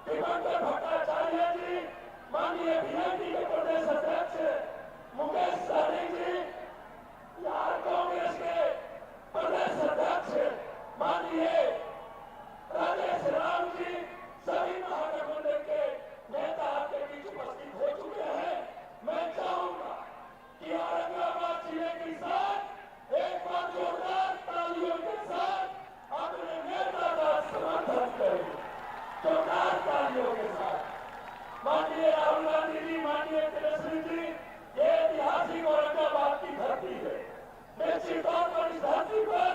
दिवंगत भट्टाचार्य जी, माननीय बीजेपी के प्रदेश अध्यक्ष मुकेश सहनी जी, बिहार कांग्रेस के प्रदेश अध्यक्ष माननीय राजेश राम जी, सभी महागठबंधन के नेता आपके बीच उपस्थित हो चुके हैं। मैं चाहूंगा कि औरंगाबाद जिले के साथ एक बार जोरदार तालियों के साथ अपने नेता का समर्थन करें। जोरदार तालियों के साथ माननीय राहुल गांधी जी, माननीय तेजस्वी जी, ये ऐतिहासिक औरंगाबाद की धरती है। निश्चित तौर पर इस धरती पर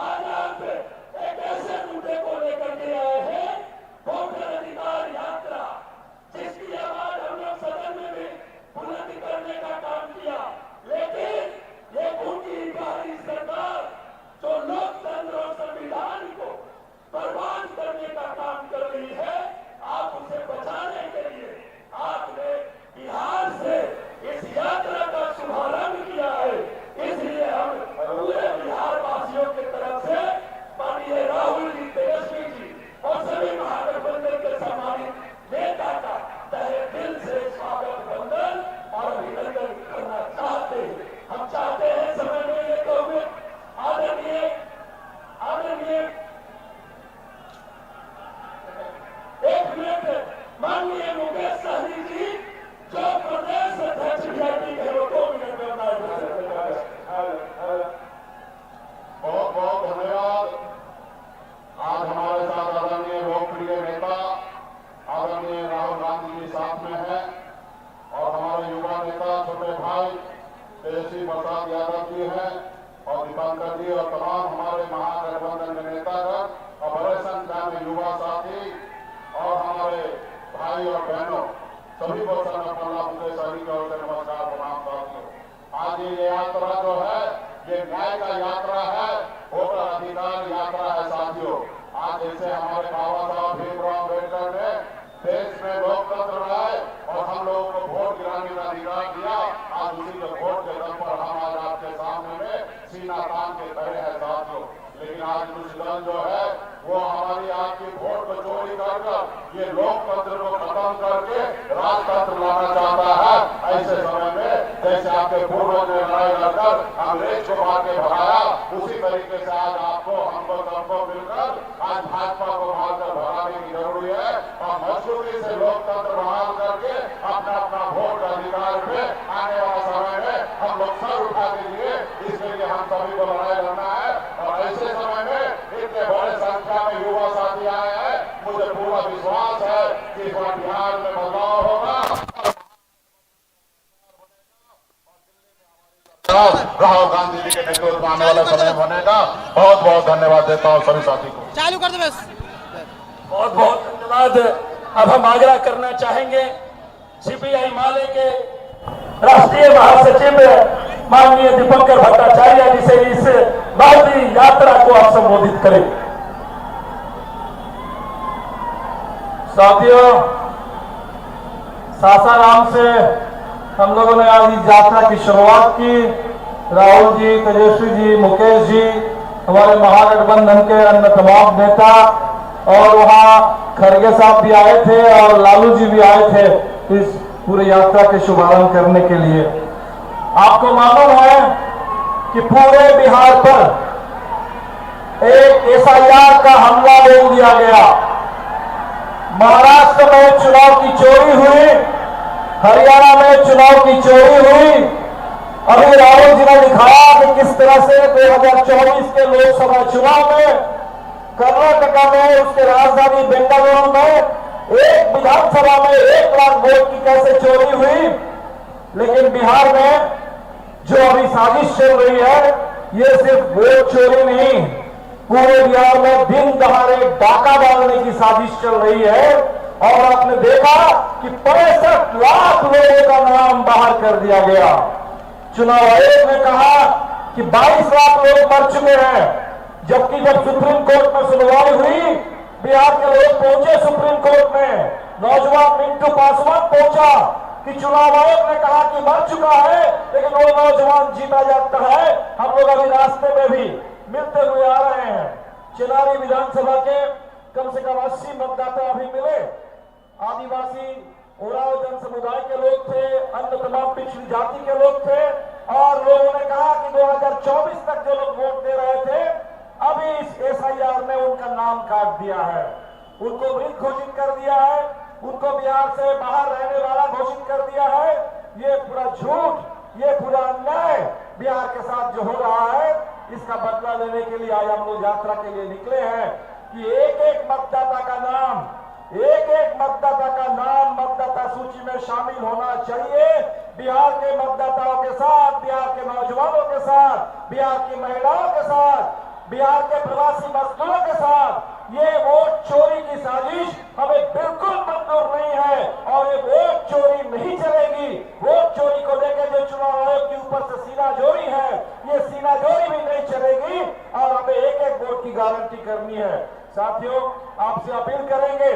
आज आप एक ऐसे मुद्दे को लेकर के आए हैं, वोटर अधिकार यात्रा, जिसकी आवाज हम लोग सदन में भी बुलंद करने का काम किया। लेकिन ये भूखी बिहारी सरकार जो लोकतंत्र और संविधान को बर्बाद करने का काम कर रही है, आप उसे बचाने के लिए आपने बिहार से इस यात्रा का शुभारंभ किया है। इसलिए हम पूरे बिहार वासियों की तरफ से माननीय राहुल जी, तेजस्वी जी और सभी महागठबंधन के सम्मानित नेता का तहे दिल से स्वागत, वंदन और अभिनंदन करना चाहते हैं। हम चाहते हैं समय में लेते हुए आदरणीय एक मिनट माननीय मुकेश सहनी जी, जो प्रदेश अध्यक्ष बीजेपी के 2 मिनट में बहुत बहुत धन्यवाद। आज हमारे साथ आदरणीय लोकप्रिय नेता आदरणीय राहुल गांधी जी साथ में है और हमारे युवा नेता छोटे भाई तेजस्वी प्रसाद यादव जी हैं और दीपांकर जी और तमाम हमारे महागठबंधन के नेतागण और बड़े संख्या में युवा साथी और हमारे भाई और बहनों सभी को सभी की ओर से नमस्कार प्रणाम साथियों। आज ये यात्रा जो है ये न्याय का यात्रा है, वोटर अधिकार यात्रा है साथियों। आज जैसे हमारे बाबा साहब भीमराव अम्बेडकर ने देश में लोकतंत्र लाए और हम लोगों को वोट गिराने का अधिकार दिया, आज उसी के वोट के दम पर हम आज आपके सामने में सीना तान के खड़े हैं साथियों। लेकिन आज दुष्कर्म जो है वो हमारी आपकी वोट को चोरी कर ये लोकतंत्र को खत्म करके राजतंत्र लाना चाहता है। ऐसे समय में जैसे आपके पूर्वज ने लड़ाई लड़कर अंग्रेज को मार के भगाया, उसी तरीके से आज आपको हमको सबको मिलकर आज भाजपा को मारकर भगाने की जरूरी है और मजबूती से लोकतंत्र बहाल करके अपना अपना वोट अधिकार पे आने वाला समय में हम लोग सर उठा दीजिए। इसके लिए हम सभी को लड़ाई लड़ना है और ऐसे समय में इतने बड़े संख्या में युवा साथी आए हैं, मुझे पूरा विश्वास है कि इस बार बिहार में बदलाव होगा। राहुल गांधी जी के नेतृत्व में आने वाला समय बनेगा। बहुत बहुत धन्यवाद देता हूँ सभी साथी को। चालू कर दो बस। बहुत बहुत धन्यवाद। अब हम आग्रह करना चाहेंगे सीपीआई माले के राष्ट्रीय महासचिव माननीय दीपंकर भट्टाचार्य जी से इस भारतीय यात्रा को आप संबोधित करें। साथियों, सासाराम से हम लोगों ने आज इस यात्रा की शुरुआत की। राहुल जी, तेजस्वी जी, मुकेश जी, हमारे महागठबंधन के अन्य तमाम नेता और वहाँ खड़गे साहब भी आए थे और लालू जी भी आए थे इस पूरी यात्रा के शुभारंभ करने के लिए। आपको मालूम है कि पूरे बिहार पर एक एसआईआर का हमला बोल दिया गया। महाराष्ट्र में चुनाव की चोरी हुई, हरियाणा में चुनाव की चोरी हुई। अभी राहुल जी ने दिखाया कि किस तरह से 2024 के लोकसभा चुनाव में कर्नाटका में उसके राजधानी बेंगलुरु में एक विधानसभा में 1 लाख वोट की कैसे चोरी हुई। लेकिन बिहार में जो अभी साजिश चल रही है, ये सिर्फ वोट चोरी नहीं, पूरे बिहार में दिन दहाड़े डाका डालने की साजिश चल रही है। और आपने देखा कि 65 लाख लोगों का नाम बाहर कर दिया गया। चुनाव आयोग ने कहा कि 22 लाख लोग मर चुके हैं, जबकि जब सुप्रीम कोर्ट में सुनवाई हुई, बिहार के लोग पहुंचे सुप्रीम कोर्ट में, नौजवान मिंटू पासवान पहुंचा कि चुनाव आयोग ने कहा कि मर चुका है, लेकिन वो नौजवान जीता जाता है। हम लोग अभी रास्ते में भी मिलते हुए आ रहे हैं। चिनारी विधानसभा के कम से कम 80 मतदाता अभी मिले, आदिवासी ओराव जन समुदाय के लोग थे, अन्य तमाम पिछड़ी जाति के लोग थे, और लोगों ने कहा कि 2024 तक जो लोग वोट दे रहे थे, अभी इस SIR ने उनका नाम काट दिया है, उनको मृत घोषित कर दिया है, उनको बिहार से बाहर रहने वाला घोषित कर दिया है। ये पूरा झूठ, ये पूरा अन्याय बिहार के साथ जो हो रहा है, इसका बदला लेने के लिए आज हम लोग यात्रा के लिए निकले हैं कि एक एक मतदाता का नाम, एक एक मतदाता का नाम मतदाता सूची में शामिल होना चाहिए। बिहार के मतदाताओं के साथ, बिहार के नौजवानों के साथ, बिहार की महिलाओं के साथ, बिहार के प्रवासी मजदूरों के साथ ये वोट चोरी की साजिश हमें बिल्कुल मंजूर नहीं है और ये वोट चोरी नहीं चलेगी। वोट चोरी को लेकर जो चुनाव आयोग के ऊपर से सीनाजोरी है, ये सीनाजोरी भी नहीं चलेगी और हमें एक एक वोट की गारंटी करनी है। साथियों, आपसे अपील करेंगे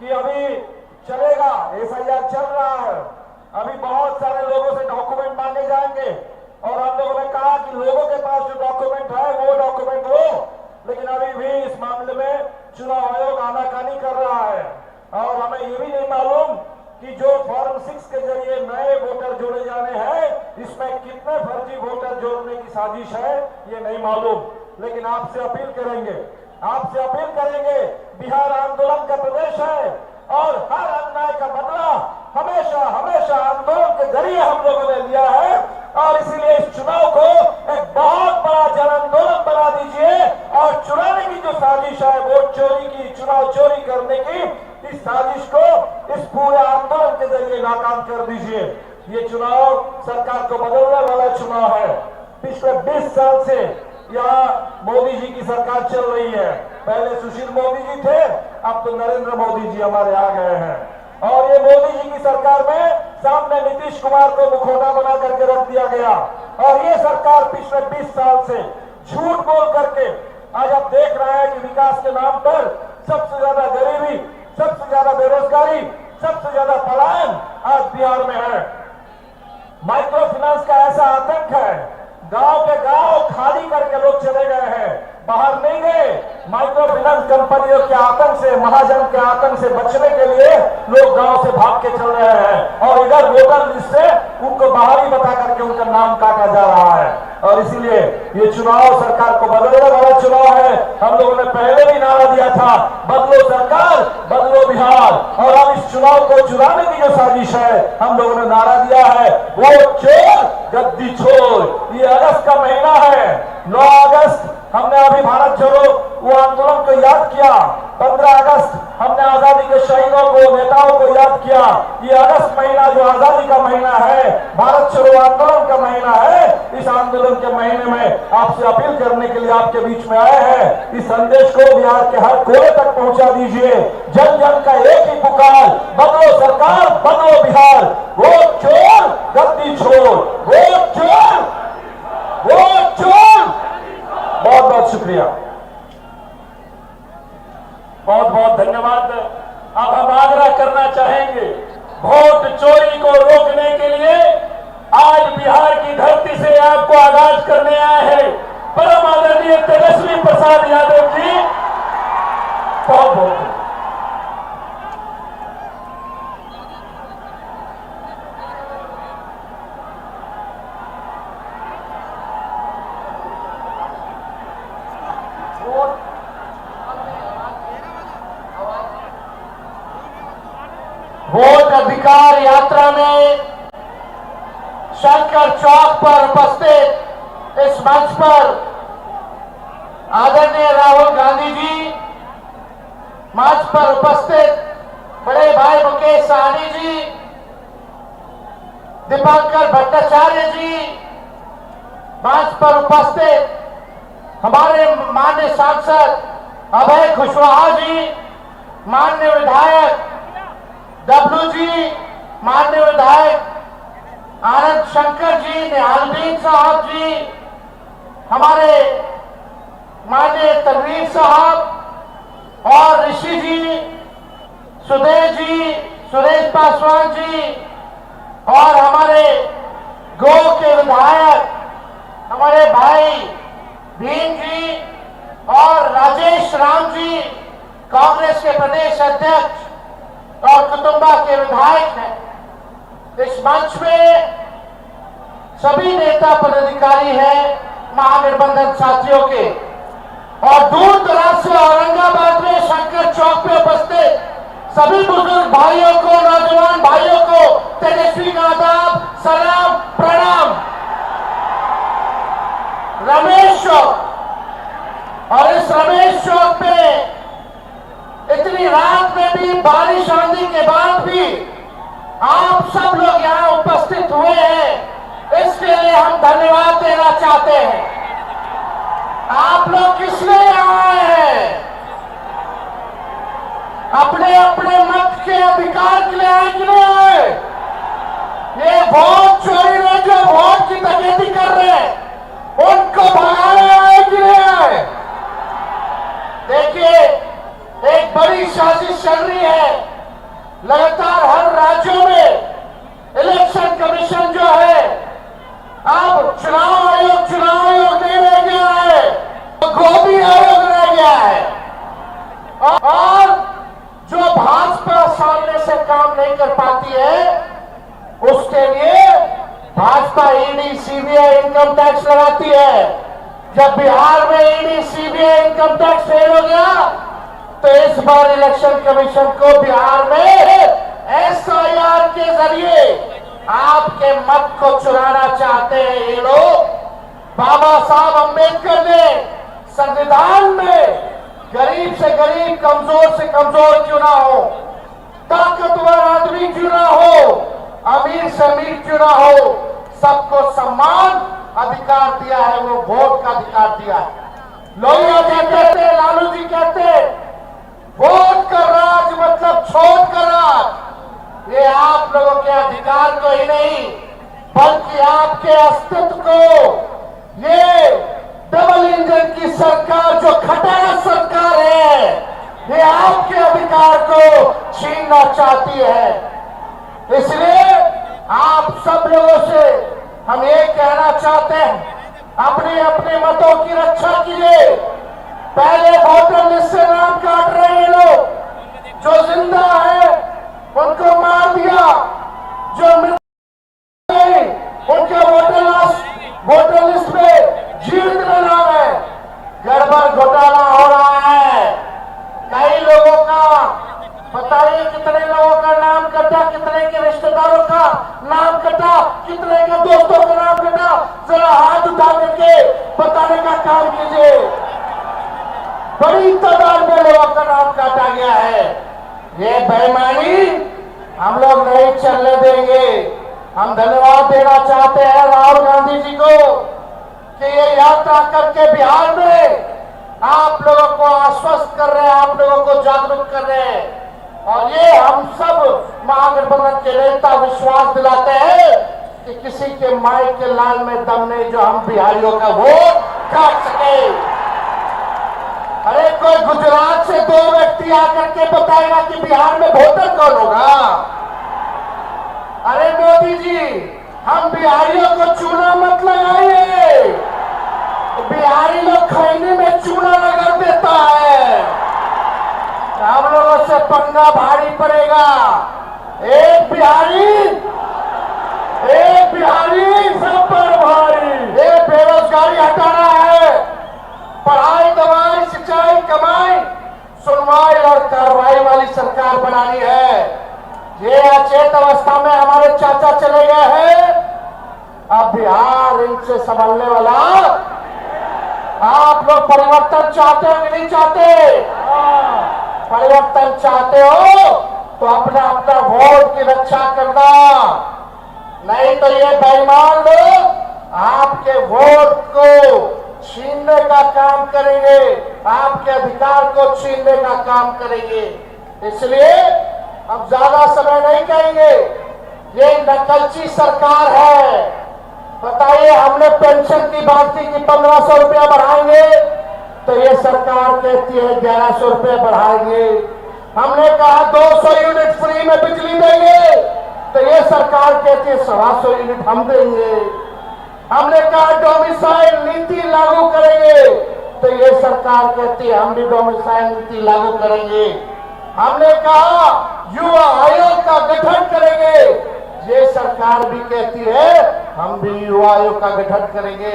कि अभी चलेगा, SIR चल रहा है, अभी बहुत सारे लोगों से डॉक्यूमेंट मांगे जाएंगे और हम लोगों ने कहा कि लोगों के पास जो डॉक्यूमेंट है वो डॉक्यूमेंट लो, लेकिन अभी भी इस मामले में चुनाव आयोग आनाकानी कर रहा है और हमें ये भी नहीं मालूम कि जो फॉर्म 6 के जरिए नए वोटर जोड़े जाने हैं, इसमें कितने फर्जी वोटर जोड़ने की साजिश है ये नहीं मालूम। लेकिन आपसे अपील करेंगे, आपसे अपील करेंगे, बिहार आंदोलन का प्रदेश है और हर अन्याय का बदला हमेशा हमेशा आंदोलन के जरिए हम लोगों ने लिया है और इसीलिए इस चुनाव को एक बहुत बड़ा जन आंदोलन बना दीजिए और चुराने की जो साजिश है, वोट चोरी की, चुनाव चोरी करने की, इस साजिश को इस पूरे आंदोलन के जरिए नाकाम कर दीजिए। ये चुनाव सरकार को बदलने वाला चुनाव है। पिछले 20 साल से यहाँ मोदी जी की सरकार चल रही है। पहले सुशील मोदी जी थे, अब तो नरेंद्र मोदी जी हमारे आ गए हैं और ये मोदी जी की सरकार में सामने नीतीश कुमार को मुखौटा बना करके रख दिया गया और ये सरकार पिछले 20 साल से झूठ बोल करके आज आप देख रहे हैं कि विकास के नाम पर सबसे ज्यादा गरीबी, सबसे ज्यादा बेरोजगारी, सबसे ज्यादा पलायन आज बिहार में है। माइक्रो फाइनेंस का ऐसा आतंक है, गांव के गांव खाली करके लोग चले गए हैं, बाहर नहीं गए। माइक्रो फाइनेंस कंपनियों के आतंक से, महाजन के आतंक से बचने के लिए लोग गांव से भाग के चल रहे हैं और इधर वोटर लिस्ट से उनको बाहर ही बता करके उनका नाम काटा जा रहा है। और इसीलिए ये चुनाव सरकार को बदलने वाला चुनाव है। हम लोगों ने पहले भी नारा दिया था, बदलो सरकार, बदलो बिहार, और अब इस चुनाव को चुराने की जो साजिश है, हम लोगों ने नारा दिया है, वोट चोर गद्दी छोड़। ये अगस्त का महीना है, 9 अगस्त हमने अभी भारत छोड़ो वो आंदोलन को याद किया, 15 अगस्त हमने आजादी के शहीदों को, नेताओं को याद किया। ये अगस्त महीना जो आजादी का महीना है, भारत छोड़ो आंदोलन का महीना है, इस आंदोलन के महीने में आपसे अपील करने के लिए आपके बीच में आए हैं। इस संदेश को बिहार के हर कोने तक पहुंचा दीजिए। जन जन का एक ही पुकार, बदलो सरकार, बदलो बिहार, वोट चोर गद्दी छोड़, वोट चोर, वोट चोर। बहुत बहुत शुक्रिया, बहुत बहुत धन्यवाद। अब हम आग्रह करना चाहेंगे, वोट चोरी को रोकने के लिए आज बिहार की धरती से आपको आगाज करने आए हैं परम आदरणीय तेजस्वी प्रसाद यादव जी। बहुत बहुत वोट अधिकार यात्रा में शंकर चौक पर उपस्थित इस मंच पर आदरणीय राहुल गांधी जी, मंच पर उपस्थित बड़े भाई मुकेश सहनी जी, दीपंकर भट्टाचार्य जी, मंच पर उपस्थित हमारे माननीय सांसद अभय कुशवाहा जी, माननीय विधायक डब्लू जी, माननीय विधायक आनंद शंकर जी, निहालदीन साहब जी, हमारे माननीय तनवीर साहब और ऋषि जी, सुदेश जी, सुरेश पासवान जी और हमारे गो के विधायक हमारे भाई भीम जी और राजेश राम जी, कांग्रेस के प्रदेश अध्यक्ष और कुटुंबा के विधायक हैं। इस मंच में सभी नेता पदाधिकारी हैं महागठबंधन साथियों के, और दूर दराज से औरंगाबाद में शंकर चौक पे उपस्थित सभी बुजुर्ग भाइयों को, नौजवान भाइयों को तेजस्वी का आदाब, सलाम, प्रणाम। रमेश चौक, और इस रमेश चौक पे इतनी रात में भी, बारिश आंधी के बाद भी आप सब लोग यहाँ उपस्थित हुए हैं, इसके लिए हम धन्यवाद देना चाहते हैं। आप लोग किस लिए आए हैं? अपने अपने मत के अधिकार के लिए आए कि नहीं आए? ये वोट चोरी ने जो वोट की डकैती कर रहे हैं, उनको भगाने आए कि नहीं आए? देखिए, एक बड़ी साजिश चल रही है। लगातार हर राज्यों में इलेक्शन कमीशन जो है, अब चुनाव आयोग नहीं रह गया है, गोदी आयोग रह गया है। और जो भाजपा सामने से काम नहीं कर पाती है, उसके लिए Bhajpa ED, CBI, income tax लगाती है। जब बिहार में ED, CBI, income tax fail हो गया, तो इस बार इलेक्शन कमीशन को बिहार में एसआईआर के जरिए आपके मत को चुराना चाहते हैं ये लोग। बाबा साहब अंबेडकर ने संविधान में गरीब से गरीब, कमजोर से कमजोर क्यों ना हो, ताकतवर आदमी क्यों ना हो, अमीर से अमीर क्यों ना हो, सबको समान अधिकार दिया है। वो वोट का अधिकार दिया है। लोहिया कहते थे, लालू जी कहते, वोट का राज मतलब छोट का राज। ये आप लोगों के अधिकार को ही नहीं, बल्कि आपके अस्तित्व को ये डबल इंजन की सरकार, जो खटारा सरकार है, ये आपके अधिकार को छीनना चाहती है। इसलिए आप सब लोगों से हम ये कहना चाहते हैं, अपने अपने मतों की रक्षा कीजिए। पहले वोटर लिस्ट से नाम काट रहे हैं लोग, जो जिंदा है उनको मार दिया, जो मृत गए उनके वोटर लिस्ट में जीवित में नाम है। गड़बड़ घोटाला हो रहा है। कई लोगों का, बताइए कितने लोगों का नाम कटा, कितने के रिश्तेदारों का नाम कटा, कितने के दोस्तों का नाम कटा, जरा हाथ उठा करके बताने का काम कीजिए। बड़ी तादाद में लोगों का नाम काटा गया है। ये बेईमानी हम लोग नहीं चलने देंगे। हम धन्यवाद देना चाहते हैं राहुल गांधी जी को कि ये यात्रा करके बिहार में आप लोगों को आश्वस्त कर रहे हैं, आप लोगों को जागरूक कर रहे हैं। और ये हम सब महागठबंधन के नेता विश्वास दिलाते हैं कि किसी के माई के लाल में दम नहीं जो हम बिहारियों का वोट काट सके। अरे कोई गुजरात से दो व्यक्ति आकर के बताएगा कि बिहार में वोटर कौन होगा? अरे मोदी जी, हम बिहारियों को चूना मत लगाइए। बिहारी लोग खैनी में चूना लगा देता है, हम लोगों से पंगा भारी पड़ेगा। एक बिहारी सब पर भारी। एक बेरोजगारी हटाना है, पढ़ाई, दवाई, सिंचाई, कमाई, सुनवाई और कार्रवाई वाली सरकार बनानी है। ये अचेत अवस्था में हमारे चाचा चले गए हैं, अब बिहार इनसे संभलने वाला। आप लोग परिवर्तन चाहते हो कि नहीं चाहते? परिवर्तन चाहते हो तो अपना अपना वोट की रक्षा करना, नहीं तो ये बेईमान लोग आपके वोट को छीनने का काम करेंगे, आपके अधिकार को छीनने का काम करेंगे। इसलिए अब ज्यादा समय नहीं कहेंगे। ये नकलची सरकार है। बताइए, हमने पेंशन की बात की कि 1500 रुपया बढ़ाएंगे, तो ये सरकार कहती है 1100 रुपये बढ़ाएंगे। हमने कहा 200 यूनिट फ्री में बिजली देंगे, तो ये सरकार कहती है 125 यूनिट हम देंगे। हमने कहा डोमिसाइल नीति लागू करेंगे, तो ये सरकार कहती है हम भी डोमिसाइल नीति लागू करेंगे। हमने कहा युवा आयोग का गठन करेंगे। ये सरकार भी कहती है हम भी युवा आयोग का गठन करेंगे।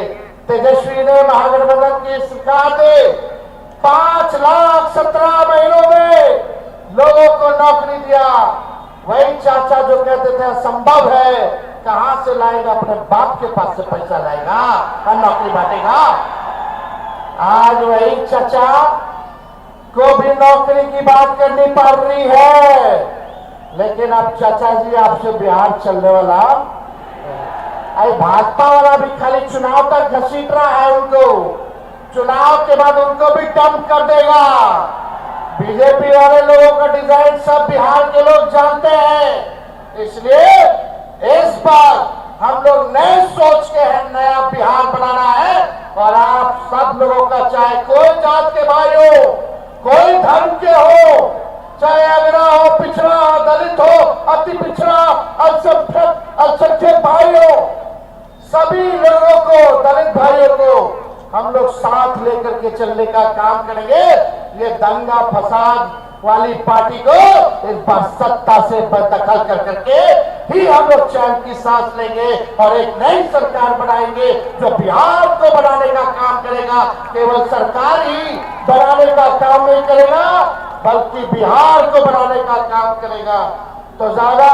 तेजस्वी ने महागठबंधन की सरकार ने 5,17,000 महीनों में लोगों को नौकरी दिया। वही चाचा जो कहते थे असंभव है, कहां से लाएगा? अपने बाप के पास से पैसा लाएगा और नौकरी बांटेगा। आज वही चाचा को भी नौकरी की बात करनी पड़ रही है। लेकिन अब चाचा जी आपसे बिहार चलने वाला, अरे भाजपा वाला भी खाली चुनाव तक घसीट रहा है उनको, चुनाव के बाद उनको भी डंप कर देगा। बीजेपी वाले लोगों का डिजाइन सब बिहार के लोग जानते हैं। इसलिए इस बार हम लोग नए सोच के हैं, नया बिहार बनाना है। और आप सब लोगों का, चाहे कोई जात के भाई हो, कोई धर्म के हो, चाहे अगरा हो, पिछड़ा हो, दलित हो, अति पिछड़ा, अल्पसंख्यक भाई हो, सभी लोगों को, दलित भाइयों को हम लोग साथ लेकर के चलने का काम करेंगे। ये दंगा फसाद वाली पार्टी को इस बार सत्ता से बददखल कर करके ही हम लोग चैन की सांस लेंगे और एक नई सरकार बनाएंगे जो बिहार को बनाने का काम करेगा। केवल सरकार ही बनाने का काम नहीं करेगा, बल्कि बिहार को बनाने का काम करेगा। तो ज्यादा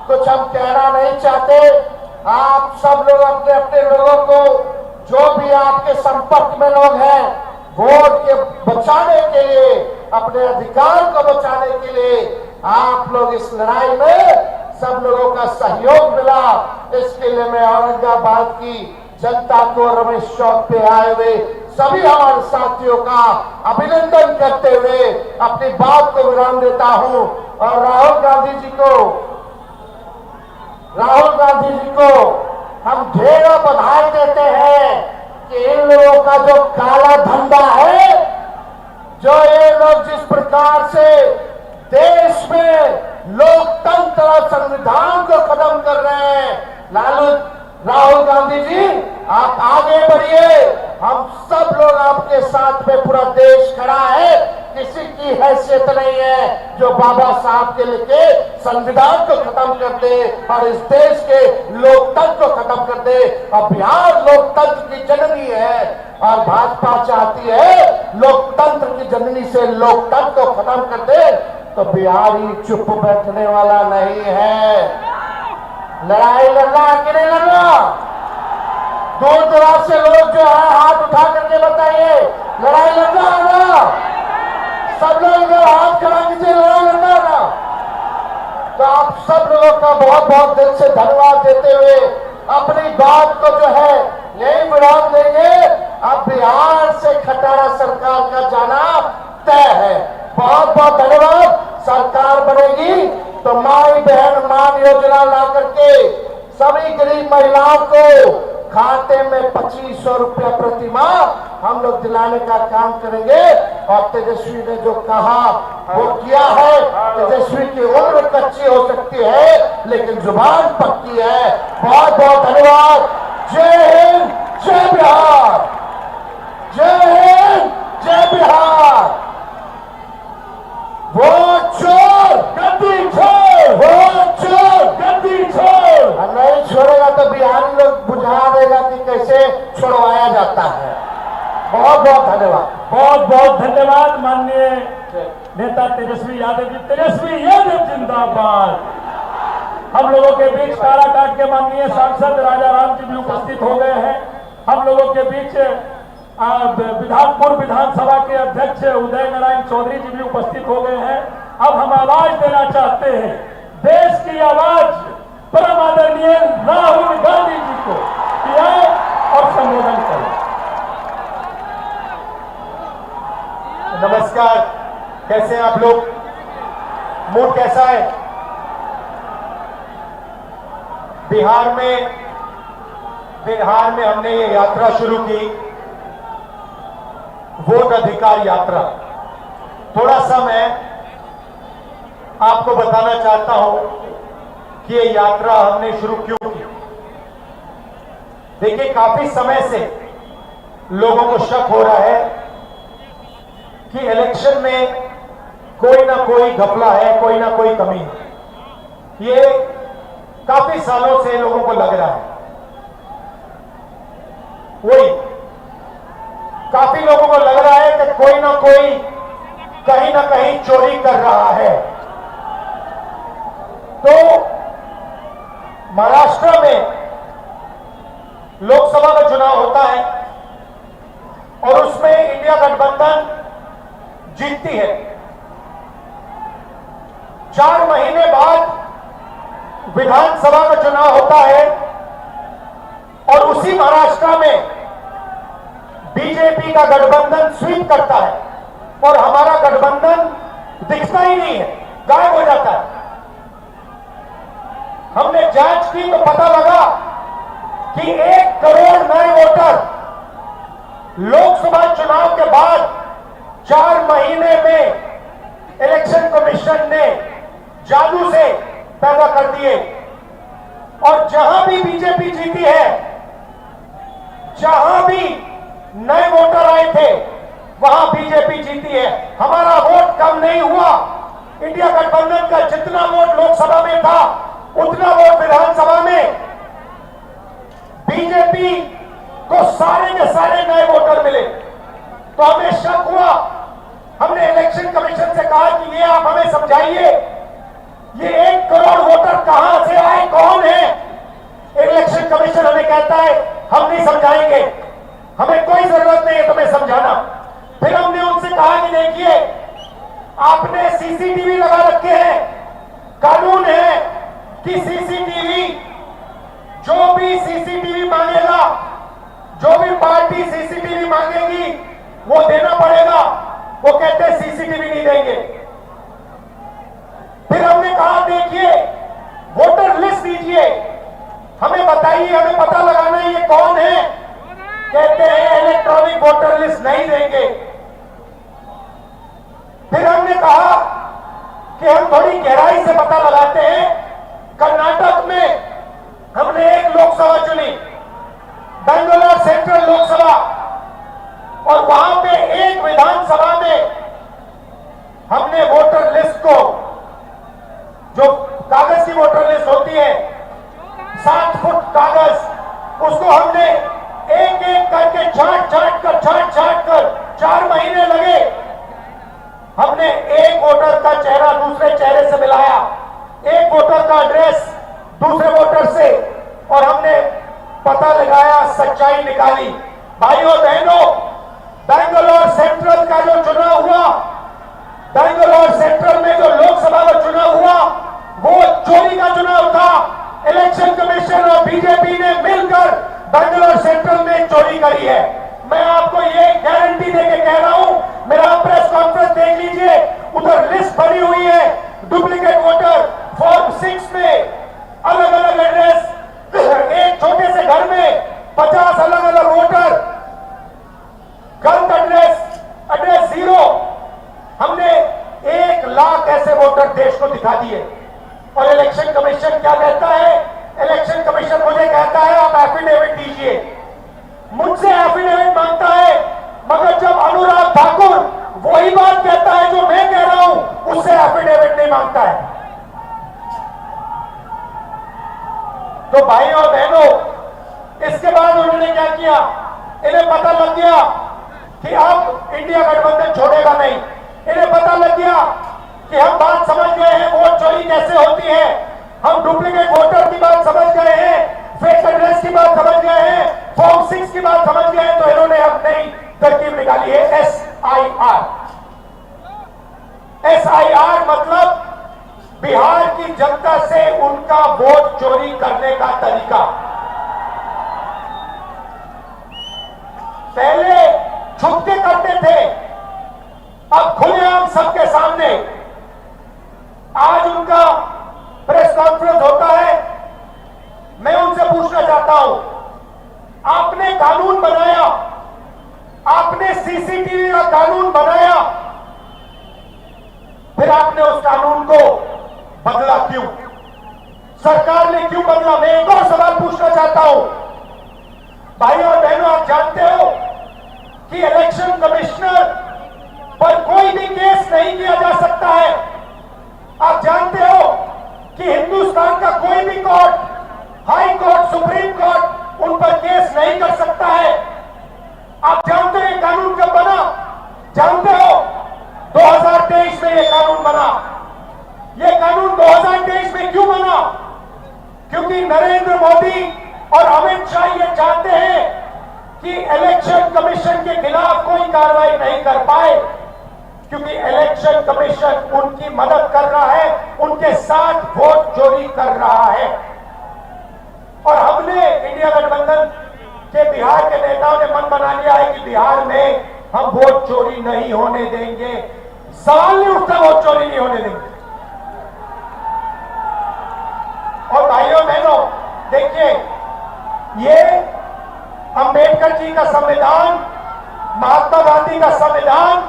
कुछ हम कहना नहीं चाहते। आप सब लोग अपने अपने लोगों को, जो भी आपके संपर्क में लोग हैं, वोट के बचाने के लिए, अपने अधिकार को बचाने के लिए आप लोग इस लड़ाई में सब लोगों का सहयोग मिला। इसके लिए मैं औरंगाबाद की जनता को, रमेश चौक पे आए हुए सभी हमारे साथियों का अभिनंदन करते हुए अपनी बात को विराम देता हूं। और राहुल गांधी जी को हम ढेरों बधाई देते हैं कि इन लोगों का जो काला धंधा है, जो ये लोग जिस प्रकार से देश में लोकतंत्र और संविधान को खत्म कर रहे हैं, राहुल गांधी जी आप आगे बढ़िए। हम सब लोग आपके साथ में, पूरा देश खड़ा है। किसी की हैसियत नहीं है जो बाबा साहब के लिखे संविधान को खत्म कर दे और इस देश के लोकतंत्र को खत्म कर दे। और बिहार लोकतंत्र की जननी है और भाजपा चाहती है लोकतंत्र की जननी से लोकतंत्र को खत्म कर दे। तो बिहारी चुप बैठने वाला नहीं है। लड़ाई लड़ना कि नहीं लड़ना? दूर दराज से लोग जो है हाथ उठा करके बताइए, लड़ाई लड़ना है ना? सब लोग इधर हाथ खड़ा कीजिए, लड़ाई लड़ना है ना? तो आप सब लोगों का बहुत बहुत दिल से धन्यवाद देते हुए अपनी बात को जो है यही विराम देंगे। अब बिहार से खटारा सरकार का जाना तय है। बहुत बहुत धन्यवाद। सरकार बनेगी तो माई बहन मान योजना ला करके सभी गरीब महिलाओं को खाते में 2500 रुपया प्रति माह हम लोग दिलाने का काम करेंगे। और तेजस्वी ने जो कहा वो किया है। तेजस्वी की उम्र कच्ची हो सकती है लेकिन जुबान पक्की है। बहुत बहुत धन्यवाद। जय हिंद, जय बिहार। जय हिंद, जय बिहार। वोट चोर गद्दी छोड़, वोट चोर गद्दी छोड़। नहीं छोड़ेगा तो बिहारी लोग बुझा देगा कि कैसे छुड़वाया जाता है। बहुत बहुत धन्यवाद। बहुत बहुत धन्यवाद माननीय नेता तेजस्वी यादव जी। तेजस्वी यादव जिंदाबाद। हम लोगों के बीच काराकाट के माननीय सांसद राजा राम जी भी उपस्थित हो गए हैं। हम लोगों के बीच पूर्व विधानसभा के अध्यक्ष उदय नारायण चौधरी जी भी उपस्थित हो गए हैं। अब हम आवाज देना चाहते हैं, देश की आवाज परम आदरणीय राहुल गांधी जी को किया और संबोधन करें। नमस्कार, कैसे हैं आप लोग? मूड कैसा है? बिहार में हमने ये यात्रा शुरू की, वोट अधिकार यात्रा। थोड़ा सा मैं आपको बताना चाहता हूं कि ये यात्रा हमने शुरू क्यों की। देखिए, काफी समय से लोगों को शक हो रहा है कि इलेक्शन में कोई ना कोई घपला है, कोई ना कोई कमी है। ये काफी सालों से लोगों को लग रहा है। वही काफी लोगों को लग रहा है कि कोई ना कोई कहीं ना कहीं चोरी कर रहा है। तो महाराष्ट्र में लोकसभा का चुनाव होता है और उसमें इंडिया गठबंधन जीतती है। 4 महीने बाद विधानसभा का चुनाव होता है और उसी महाराष्ट्र में बीजेपी का गठबंधन स्वीप करता है और हमारा गठबंधन दिखता ही नहीं है, गायब हो जाता है। हमने जांच की तो पता लगा कि 1 करोड़ नए वोटर लोकसभा चुनाव के बाद 4 महीने में इलेक्शन कमीशन ने जादू से पैदा कर दिए। और जहां भी बीजेपी जीती है, जहां भी नए वोटर आए थे, वहां बीजेपी जीती है। हमारा वोट कम नहीं हुआ। इंडिया गठबंधन का जितना वोट लोकसभा में था उतना वोट विधानसभा में बीजेपी को सारे के सारे नए वोटर मिले। तो हमें शक हुआ। हमने इलेक्शन कमीशन से कहा कि ये आप हमें समझाइए, ये 1 करोड़ वोटर कहां से आए, कौन है? इलेक्शन कमीशन हमें कहता है हम नहीं समझाएंगे, हमें कोई जरूरत नहीं है तुम्हें समझाना। फिर हमने उनसे कहा कि देखिए, आपने सीसीटीवी लगा रखे हैं, कानून है कि सीसीटीवी, जो भी सीसीटीवी मांगेगा, जो भी पार्टी सीसीटीवी मांगेगी वो देना पड़ेगा। वो कहते हैं सीसीटीवी नहीं देंगे। फिर हमने कहा देखिए, वोटर लिस्ट दीजिए, हमें बताइए, हमें पता लगाना है ये कौन है। कहते हैं इलेक्ट्रॉनिक वोटर लिस्ट नहीं देंगे। फिर हमने कहा कि हम थोड़ी गहराई से पता लगाते हैं। कर्नाटक में हमने एक लोकसभा चुनी, बेंगलोर सेंट्रल लोकसभा, और वहां पे एक विधानसभा में हमने वोटर लिस्ट को, जो कागज की वोटर लिस्ट होती है 7 फुट कागज, उसको हमने एक एक करके छांट छांट कर 4 महीने लगे। हमने एक वोटर का चेहरा दूसरे चेहरे से मिलाया, एक वोटर का एड्रेस दूसरे वोटर से, और हमने पता लगाया, सच्चाई निकाली। भाइयों बहनों, बेंगलोर सेंट्रल का जो चुनाव हुआ, बेंगलोर सेंट्रल में जो लोकसभा का चुनाव हुआ, वो चोरी का चुनाव था। इलेक्शन कमीशन और बीजेपी ने मिलकर बेंगलोर सेंट्रल में चोरी करी है। मैं आपको ये गारंटी देके कह रहा हूं, मेरा प्रेस कॉन्फ्रेंस देख लीजिए, उधर लिस्ट बनी हुई है, डुप्लीकेट वोटर फॉर्म 6 में अलग अलग एड्रेस, एक छोटे से घर में 50 अलग अलग वोटर, गलत एड्रेस 0। हमने 1 लाख ऐसे वोटर देश को दिखा दिए। और इलेक्शन कमीशन क्या कहता है? इलेक्शन कमीशन मुझे कहता है आप एफिडेविट दीजिए। मुझसे एफिडेविट मांगता है, मगर जब अनुराग ठाकुर वही बात कहता है जो मैं कह रहा हूं, उससे एफिडेविट नहीं मांगता है। तो भाइयों और बहनों, इसके बाद उन्होंने क्या किया? इन्हें पता लग गया कि अब इंडिया गठबंधन छोड़ेगा नहीं। इन्हें पता लग गया कि हम बात समझ गए हैं, वोट चोरी कैसे होती है, हम डुप्लीकेट वोटर की बात समझ गए हैं, फेक एड्रेस की बात समझ गए हैं, फॉर्म 6 की बात समझ गए हैं। तो इन्होंने अब नई तरकीब निकाली है, SIR। SIR मतलब बिहार की जनता से उनका वोट चोरी करने का तरीका। पहले छुप के करते थे, अब खुलेआम सबके सामने। आज उनका प्रेस कॉन्फ्रेंस होता है। मैं उनसे पूछना चाहता हूं, आपने कानून बनाया, आपने सीसीटीवी का कानून बनाया, फिर आपने उस कानून को बदला क्यों? सरकार ने क्यों बदला? मैं एक और सवाल पूछना चाहता हूं। भाइयों और बहनों, आप जानते हो कि इलेक्शन कमिश्नर पर कोई भी केस नहीं किया जा सकता है। आप जानते हो कि हिंदुस्तान का कोई भी court, high court, supreme court उन पर केस नहीं कर सकता है। आप जानते हो ये कानून कब बना? जानते हो 2023 में ये कानून बना। ये कानून 2023 में क्यों बना? क्योंकि नरेंद्र मोदी और अमित शाह ये चाहते हैं कि इलेक्शन कमीशन के खिलाफ कोई कार्रवाई नहीं कर पाए, क्योंकि इलेक्शन कमीशन उनकी मदद कर रहा है, उनके साथ वोट चोरी कर रहा है। और हमने इंडिया गठबंधन के बिहार के नेताओं ने मन बना लिया है कि बिहार में हम वोट चोरी नहीं होने देंगे। सवाल नहीं उठता, वोट चोरी नहीं होने देंगे। और भाइयों बहनों, देखिए, ये अंबेडकर जी का संविधान, महात्मा गांधी का संविधान,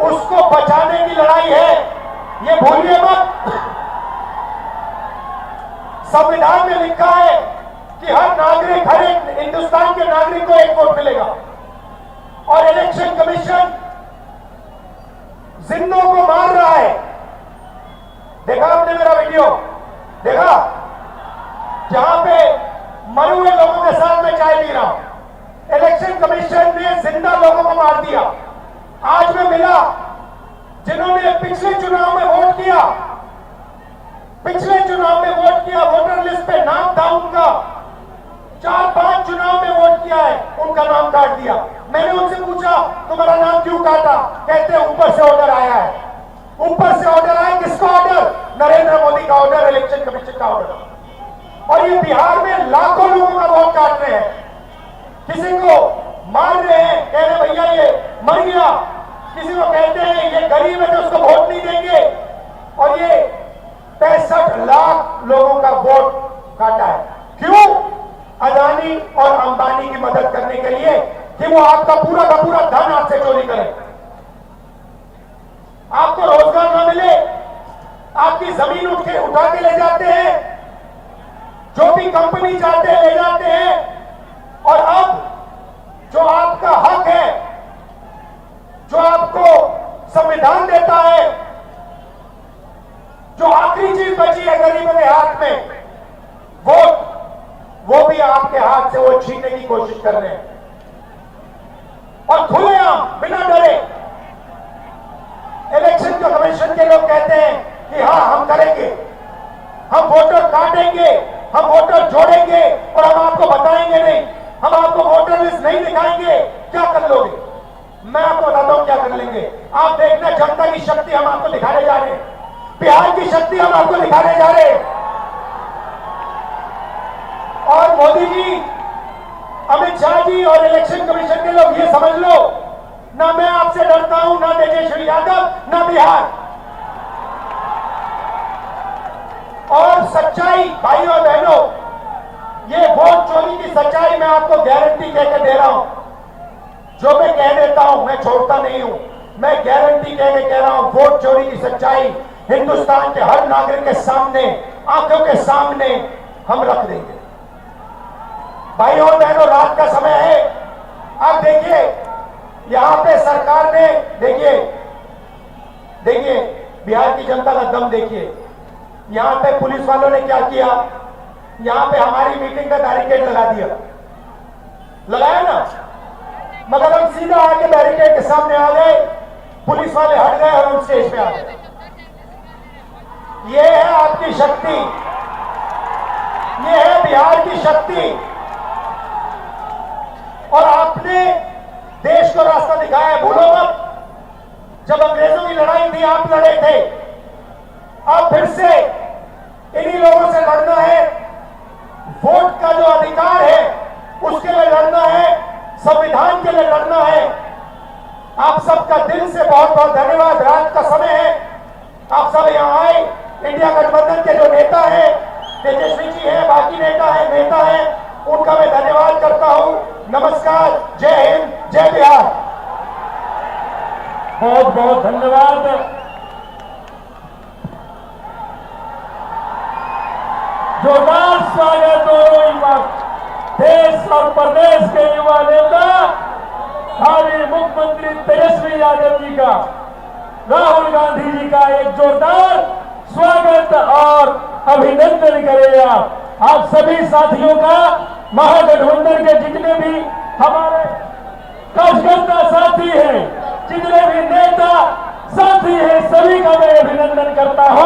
उसको बचाने की लड़ाई है, ये भूलिए मत। संविधान में लिखा है कि हर नागरिक, हर एक हिंदुस्तान के नागरिक को एक वोट मिलेगा। और इलेक्शन कमीशन जिंदों को मार रहा है। देखा आपने मेरा वीडियो? देखा? जहां पे मरे हुए लोगों के साथ में चाय पी रहा हूं। इलेक्शन कमीशन ने जिंदा लोगों को मार दिया। आज मैं मिला जिन्होंने पिछले चुनाव में वोट किया, पिछले चुनाव में वोट किया, वोटर लिस्ट पे नाम था उनका, 4-5 चुनाव में वोट किया है, उनका नाम काट दिया। मैंने उनसे पूछा तुम्हारा नाम क्यों काटा? कहते ऊपर से ऑर्डर आया है। ऊपर से ऑर्डर आया, किसका ऑर्डर? नरेंद्र मोदी का ऑर्डर, इलेक्शन कमीशन का ऑर्डर। और ये बिहार में लाखों लोगों का वोट काट रहे हैं, किसी को मार रहे हैं, कह रहे भैया ये मर गया, किसी को कहते हैं ये गरीब है तो उसको वोट नहीं देंगे। और ये 65 लाख लोगों का वोट काटा है। क्यों? अदानी और अंबानी की मदद करने के लिए कि वो आपका पूरा का पूरा धन आपसे चोरी करें, आपको रोजगार न मिले, आपकी जमीन उठा के ले जाते हैं, जो भी कंपनी चाहते हैं ले जाते हैं। और अब जो आपका हक है, जो आपको संविधान देता है, जो आखिरी चीज बची है गरीबों के हाथ में, वोट, वो भी आपके हाथ से वो छीनने की कोशिश कर रहे हैं। और खुलेआम, बिना डरे, इलेक्शन कमीशन के लोग कहते हैं कि हाँ हम करेंगे, हम वोटर काटेंगे, हम वोटर जोड़ेंगे और हम आपको बताएंगे नहीं, हम आपको वोटर लिस्ट नहीं दिखाएंगे। क्या कर लोगे? मैं आपको बताता हूं क्या कर लेंगे। आप देखना, जनता की शक्ति हम आपको दिखाने जा रहे हैं, बिहार की शक्ति हम आपको दिखाने जा रहे हैं। और मोदी जी, अमित शाह जी और इलेक्शन कमीशन के लोग ये समझ लो, ना मैं आपसे डरता हूं, ना तेजस्वी यादव, ना बिहार। और सच्चाई भाइयों और बहनों, ये वोट चोरी की सच्चाई मैं आपको गारंटी कहकर दे रहा हूं। जो मैं कह देता हूं मैं छोड़ता नहीं हूं, मैं गारंटी कह रहा हूं, वोट चोरी की सच्चाई हिंदुस्तान के हर नागरिक के सामने, आंखों के सामने हम रख देंगे। भाइयों और बहनों, रात का समय है। अब देखिए, यहां पे सरकार ने, देखिए बिहार की जनता का दम देखिए। यहां पे पुलिस वालों ने क्या किया, यहां पे हमारी मीटिंग का बैरिकेड लगा दिया, लगाया ना, मगर हम सीधा आके बैरिकेड के सामने आ गए, पुलिस वाले हट गए और हम स्टेज पे आ गए। ये है आपकी शक्ति, ये है बिहार की शक्ति। और आपने देश को रास्ता दिखाया है, भूलो मत। जब अंग्रेजों की लड़ाई थी आप लड़े थे, अब फिर से इन्हीं लोगों से लड़ना है। वोट का जो अधिकार है उसके लिए लड़ना है, संविधान के लिए लड़ना है। आप सबका दिल से बहुत बहुत धन्यवाद। रात का समय है, आप सब यहाँ आए। इंडिया गठबंधन के जो नेता हैं, तेजस्वी जी हैं, बाकी नेता हैं, उनका मैं धन्यवाद करता हूं। नमस्कार, जय हिंद, जय बिहार। बहुत बहुत धन्यवाद। जोरदार स्वागत दोनों युवा, देश और प्रदेश के युवा नेता भावी मुख्यमंत्री तेजस्वी यादव जी का, राहुल गांधी जी का एक जोरदार स्वागत और अभिनंदन करें। आप सभी साथियों का, महागठबंधन के जितने भी हमारे कार्यकर्ता साथी हैं, जितने भी नेता साथी हैं, सभी का मैं अभिनंदन करता हूं।